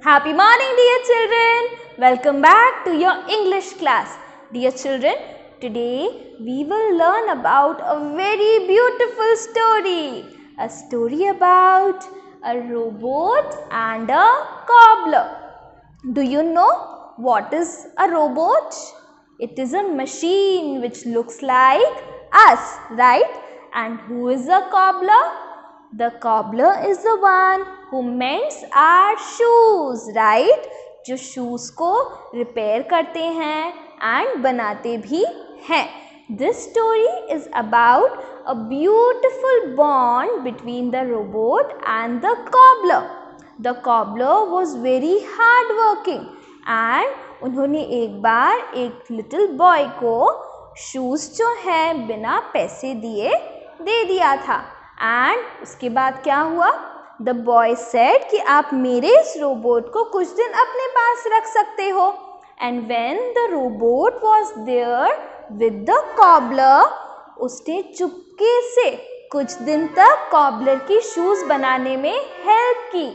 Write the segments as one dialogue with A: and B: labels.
A: Happy morning, dear children. Welcome back to your English class. Dear children, today we will learn about a very beautiful story. A story about a robot and a cobbler. Do you know what is a robot? It is a machine which looks like us, right? And who is a cobbler? The cobbler is the one who mends our shoes, right? जो shoes को repair करते हैं and बनाते भी हैं. This story is about a beautiful bond between the robot and the cobbler. The cobbler was very hardworking and उन्होंने एक बार एक little boy को shoes जो है बिना पैसे दिए दे दिया था. एंड उसके बाद क्या हुआ? द बॉय सेड कि आप मेरे इस रोबोट को कुछ दिन अपने पास रख सकते हो. And when the robot was there with the cobbler, उसने चुपके से कुछ दिन तक कॉबलर की शूज बनाने में हेल्प की.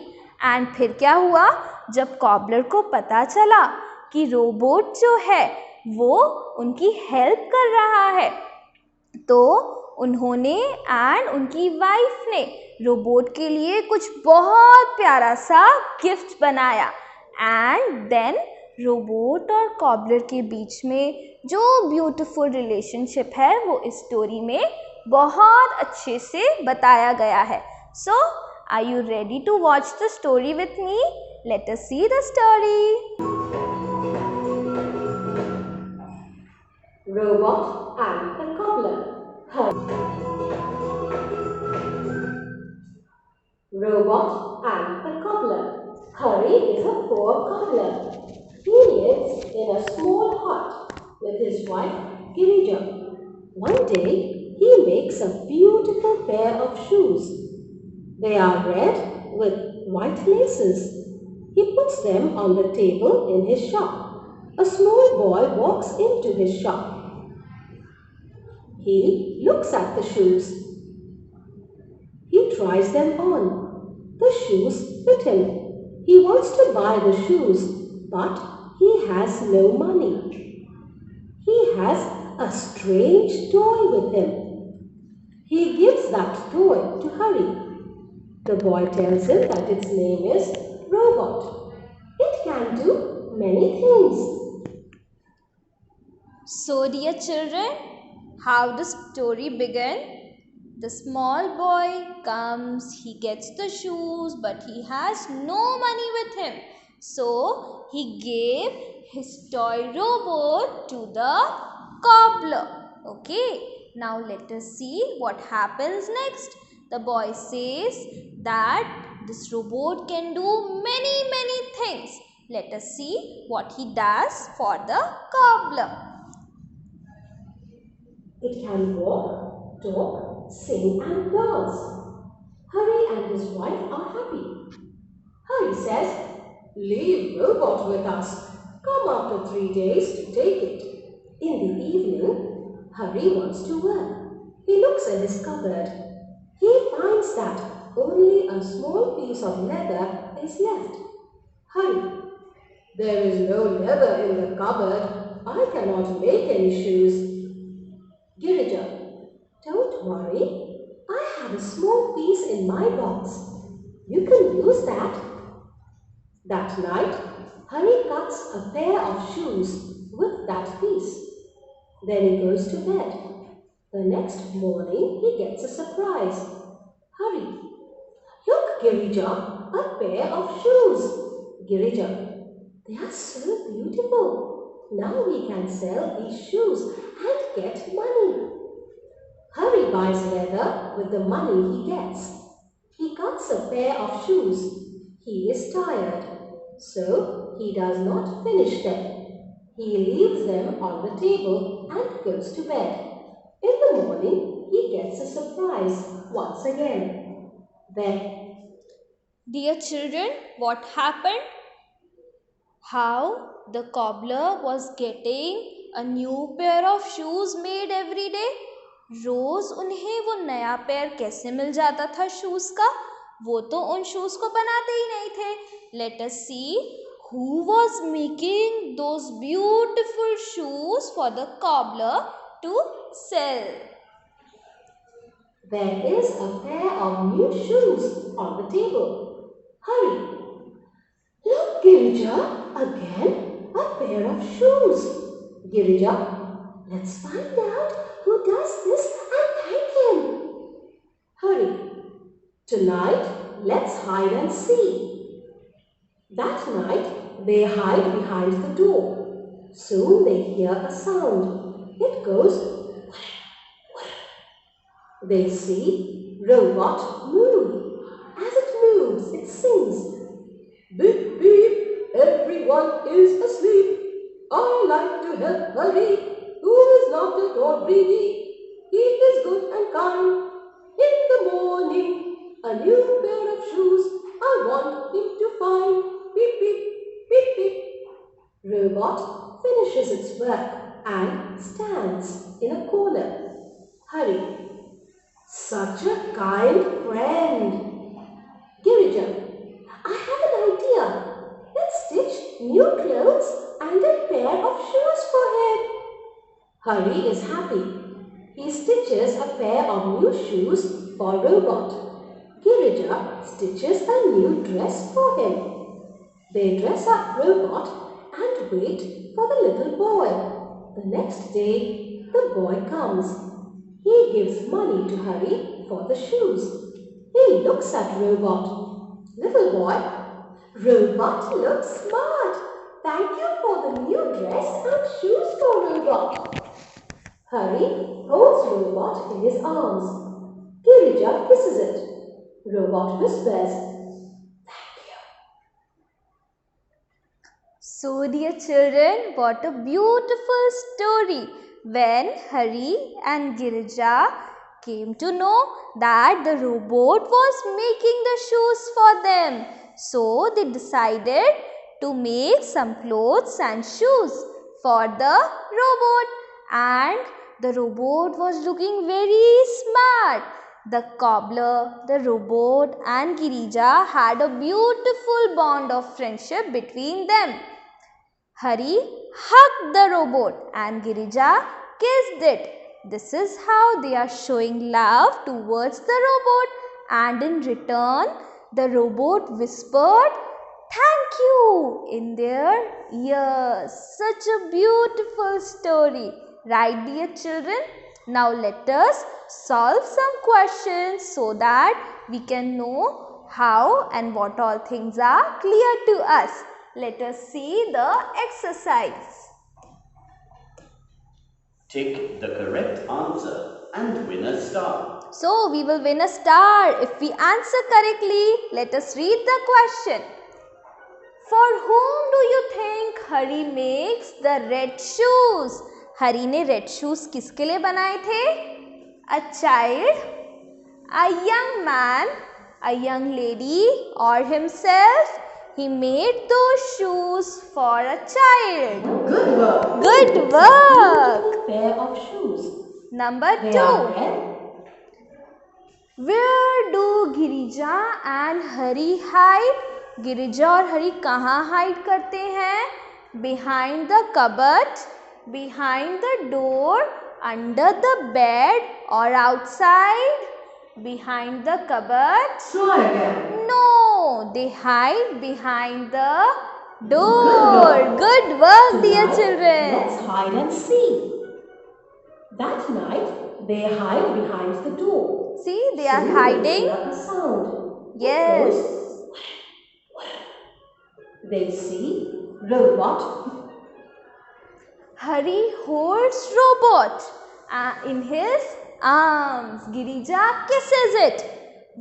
A: एंड फिर क्या हुआ? जब कॉबलर को पता चला कि रोबोट जो है वो उनकी हेल्प कर रहा है, तो उन्होंने एंड उनकी वाइफ ने रोबोट के लिए कुछ बहुत प्यारा सा गिफ्ट बनाया. एंड देन रोबोट और कॉबलर के बीच में जो ब्यूटीफुल रिलेशनशिप है वो इस स्टोरी में बहुत अच्छे से बताया गया है. So are you ready to watch the story with me? Let us see the story.
B: Robot and the cobbler. Robot and the cobbler. Hurry is a poor cobbler. He lives in a small hut with his wife Girija. One day he makes a beautiful pair of shoes. They are red with white laces. He puts them on the table in his shop. A small boy walks into his shop. He looks at the shoes. He tries them on. The shoes fit him. He wants to buy the shoes, but he has no money. He has a strange toy with him. He gives that toy to Hurry. The boy tells him that its name is Robot. It can do many things.
A: So, dear children, how the story began? The small boy comes, he gets the shoes, but he has no money with him. So, he gave his toy robot to the cobbler. Okay, now let us see what happens next. The boy says that this robot can do many things. Let us see what he does for the cobbler.
B: It can walk, talk, sing and dance. Hurry and his wife are happy. Hurry says, "Leave Robot with us. Come after 3 days to take it." In the evening, Hurry wants to work. He looks in his cupboard. He finds that only a small piece of leather is left. Hurry, "There is no leather in the cupboard. I cannot make any shoes." Girija, "Don't worry. I have a small piece in my box. You can use that." That night, Hurry cuts a pair of shoes with that piece. Then he goes to bed. The next morning, he gets a surprise. "Hurry, look, Girija, a pair of shoes." Girija, "They are so beautiful. Now we can sell these shoes and get money." Hurry buys leather with the money he gets. He cuts a pair of shoes. He is tired, so he does not finish them. He leaves them on the table and goes to bed. In the morning, he gets a surprise once again. Then,
A: Dear children, what happened? How the cobbler was getting a new pair of shoes made every day. रोज उन्हें वो नया पैर कैसे मिल जाता था shoes का? वो तो उन शूज को बनाते ही नहीं थे, Let us see who was making those beautiful shoes for the cobbler to sell.
B: There is a pair of new shoes on the table. Hurry! Look, Girija, again a pair of shoes. Girija, let's find out who does this and thank him. Hurry! Tonight, let's hide and see. That night, they hide behind the door. Soon they hear a sound. It goes. They see robot move. As it moves, it sings. Beep, beep, everyone is asleep. I like to help Hurry, who is naughty or greedy. He is good and kind. In the morning, a new pair of shoes I want him to find. Beep, beep, beep, beep. Robot finishes its work and stands in a corner. Hurry. Such a kind friend. Girija, I have an idea. Let's stitch new clothes and a pair of shoes for him. Hurry is happy. He stitches a pair of new shoes for Robot. Girija stitches a new dress for him. They dress up Robot and wait for the little boy. The next day, the boy comes. He gives money to Hurry for the shoes. He looks at Robot. Little boy, Robot looks smart. Thank you for the new dress and shoes for Robot. Hurry holds Robot in his arms. Girija kisses it. Robot whispers, "Thank you."
A: So, dear children, what a beautiful story. When Hurry and Girija came to know that the robot was making the shoes for them, so they decided to make some clothes and shoes for the robot, and the robot was looking very smart. The cobbler, the robot and Girija had a beautiful bond of friendship between them. Hurry hugged the robot and Girija kissed it. This is how they are showing love towards the robot, and in return the robot whispered "Thank you" in their ears. Such a beautiful story, right, dear children? Now let us solve some questions so that we can know how and what all things are clear to us. Let us see the exercise.
C: Tick the correct answer and win a star.
A: So, we will win a star if we answer correctly. Let us read the question. For whom do you think Hurry makes the red shoes? Hurry ने red shoes किसके लिए बनाए थे? A child, a young man, a young lady, or himself? He made those shoes for a child.
B: Good work.
A: Good work.
B: Pair of shoes.
A: Number
B: They
A: 2.
B: are red.
A: Where do Girija and Hurry hide? Girija और हरी कहाँ hide करते हैं? Behind the cupboard, behind the door, under the bed or outside? Behind the cupboard?
B: Try again.
A: No, they hide behind the door. Good work, dear
B: Tonight,
A: children.
B: Let's hide and see. That night, they hide behind the door.
A: See, they are
B: Soon
A: hiding.
B: They hear a sound.
A: Yes.
B: It goes, they see robot.
A: Hurry holds robot in his arms. Girija kisses it.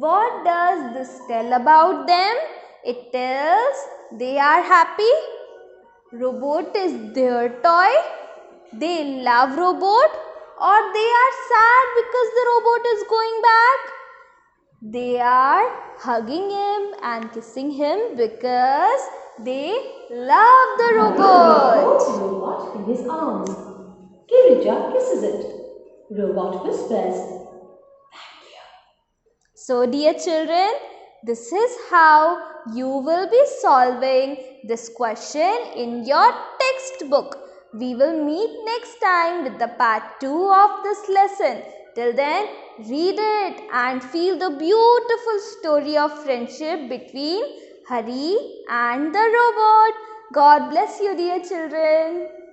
A: What does this tell about them? It tells they are happy. Robot is their toy. They love robot, or they are sad because the robot is going back. They are hugging him and kissing him because they love the robot.
B: Robot in his arms. Girija kisses it. Robot whispers, "Thank you."
A: So, dear children, this is how you will be solving this question in your textbook. We will meet next time with the part 2 of this lesson. Till then, read it and feel the beautiful story of friendship between Hari and the robot. God bless you, dear children.